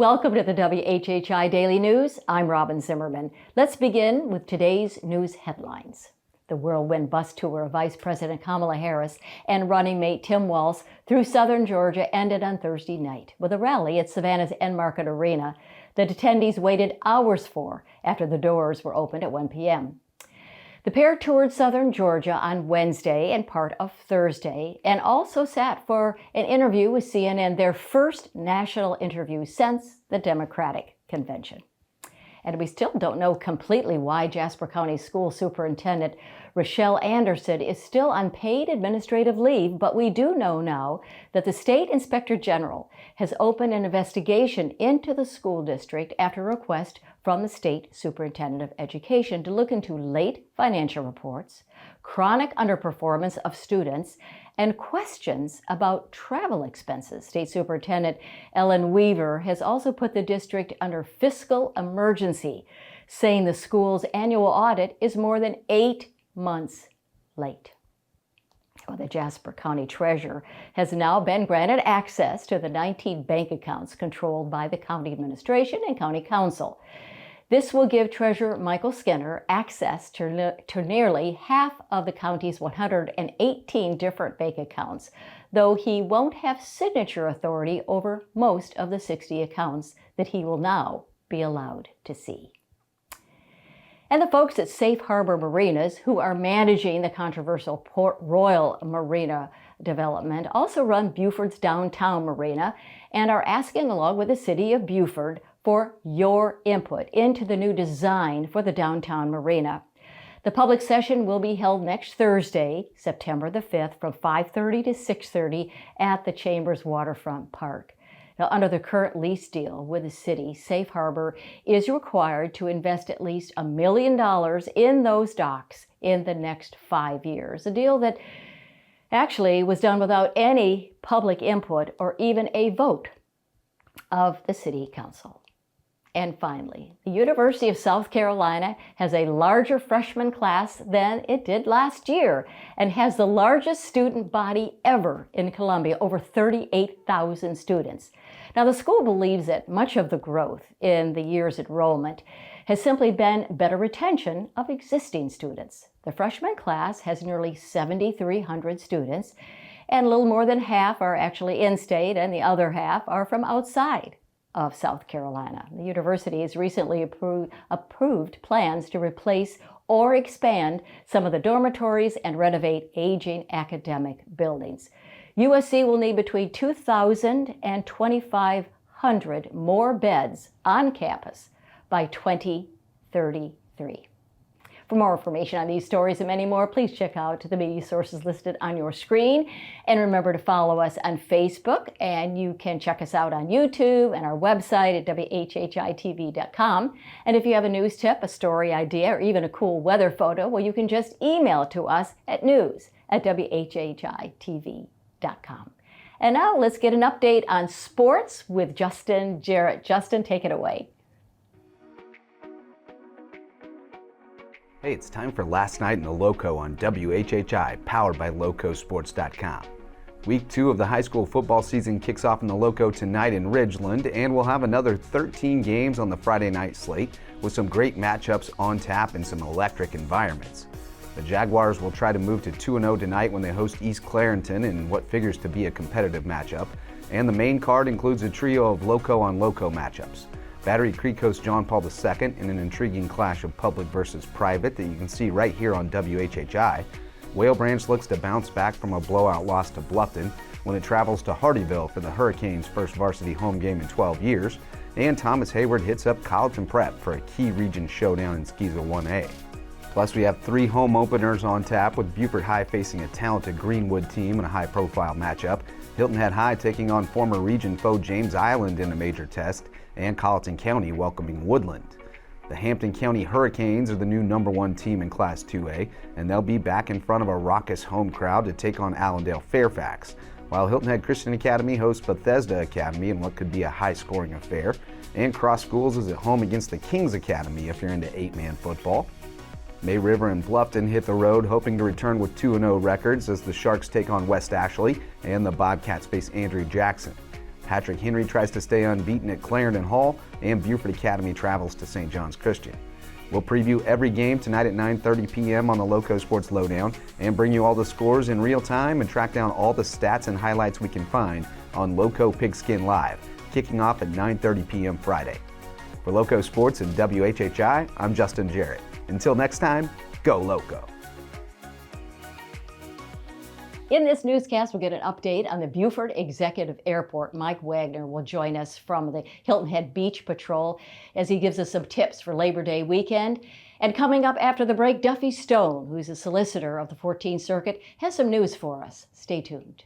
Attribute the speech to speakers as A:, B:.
A: Welcome to the WHHI Daily News. I'm Robyn Zimmerman. Let's begin with today's news headlines. The whirlwind bus tour of Vice President Kamala Harris and running mate Tim Walz through southern Georgia ended on Thursday night with a rally at Savannah's Enmarket Arena that attendees waited hours for after the doors were opened at 1 p.m. The pair toured southern Georgia on Wednesday and part of Thursday, and also sat for an interview with CNN, their first national interview since the Democratic Convention. And we still don't know completely why Jasper County School Superintendent Rochelle Anderson is still on paid administrative leave, but we do know now that the State Inspector General has opened an investigation into the school district after a request from the State Superintendent of Education to look into late financial reports, chronic underperformance of students, and questions about travel expenses. State Superintendent Ellen Weaver has also put the district under fiscal emergency, saying the school's annual audit is more than 8 months late. Well, the Jasper County Treasurer has now been granted access to the 19 bank accounts controlled by the county administration and county council. This will give Treasurer Michael Skinner access to nearly half of the county's 118 different bank accounts, though he won't have signature authority over most of the 60 accounts that he will now be allowed to see. And the folks at Safe Harbor Marinas, who are managing the controversial Port Royal Marina development, also run Buford's downtown marina and are asking, along with the city of Buford, for your input into the new design for the downtown marina. The public session will be held next Thursday, September the 5th, from 5:30 to 6:30 at the Chambers Waterfront Park. Now, under the current lease deal with the city, Safe Harbor is required to invest at least $1 million in those docks in the next 5 years, a deal that actually was done without any public input or even a vote of the city council. And finally, the University of South Carolina has a larger freshman class than it did last year and has the largest student body ever in Columbia, over 38,000 students. Now, the school believes that much of the growth in the year's enrollment has simply been better retention of existing students. The freshman class has nearly 7,300 students, and a little more than half are actually in-state, and the other half are from outside of South Carolina. The university has recently approved plans to replace or expand some of the dormitories and renovate aging academic buildings. USC will need between 2,000 and 2,500 more beds on campus by 2033. For more information on these stories and many more, please check out the media sources listed on your screen. And remember to follow us on Facebook, and you can check us out on YouTube and our website at WHHI-TV.com. And if you have a news tip, a story idea, or even a cool weather photo, well, you can just email to us at news@WHHI-TV.com. And now let's get an update on sports with Jarrett. Justin, take it away.
B: Hey, it's time for Last Night in the Lowco on WHHI, powered by LowcoSports.com. Week 2 of the high school football season kicks off in the Lowco tonight in Ridgeland, and we'll have another 13 games on the Friday night slate with some great matchups on tap and some electric environments. The Jaguars will try to move to 2-0 tonight when they host East Clarendon in what figures to be a competitive matchup, and the main card includes a trio of Lowco-on-Lowco matchups. Battery Creek hosts John Paul II in an intriguing clash of public versus private that you can see right here on WHHI. Whale Branch looks to bounce back from a blowout loss to Bluffton when it travels to Hardeeville for the Hurricanes' first varsity home game in 12 years. And Thomas Heyward hits up Colleton Prep for a key region showdown in SCISA 1A. Plus, we have 3 home openers on tap, with Beaufort High facing a talented Greenwood team in a high-profile matchup, Hilton Head High taking on former region foe James Island in a major test, and Colleton County welcoming Woodland. The Hampton County Hurricanes are the new #1 team in Class 2A, and they'll be back in front of a raucous home crowd to take on Allendale Fairfax, while Hilton Head Christian Academy hosts Bethesda Academy in what could be a high-scoring affair, and Cross Schools is at home against the Kings Academy if you're into 8-man football. May River and Bluffton hit the road, hoping to return with 2-0 records as the Sharks take on West Ashley and the Bobcats face Andrew Jackson. Patrick Henry tries to stay unbeaten at Clarendon Hall, and Buford Academy travels to St. John's Christian. We'll preview every game tonight at 9:30 p.m. on the Lowco Sports Lowdown and bring you all the scores in real time and track down all the stats and highlights we can find on Lowco Pigskin Live, kicking off at 9:30 p.m. Friday. For Lowco Sports and WHHI, I'm Justin Jarrett. Until next time, go Lowco.
A: In this newscast, we'll get an update on the Buford Executive Airport. Mike Wagner will join us from the Hilton Head Beach Patrol as he gives us some tips for Labor Day weekend. And coming up after the break, Duffy Stone, who's a solicitor of the 14th Circuit, has some news for us. Stay tuned.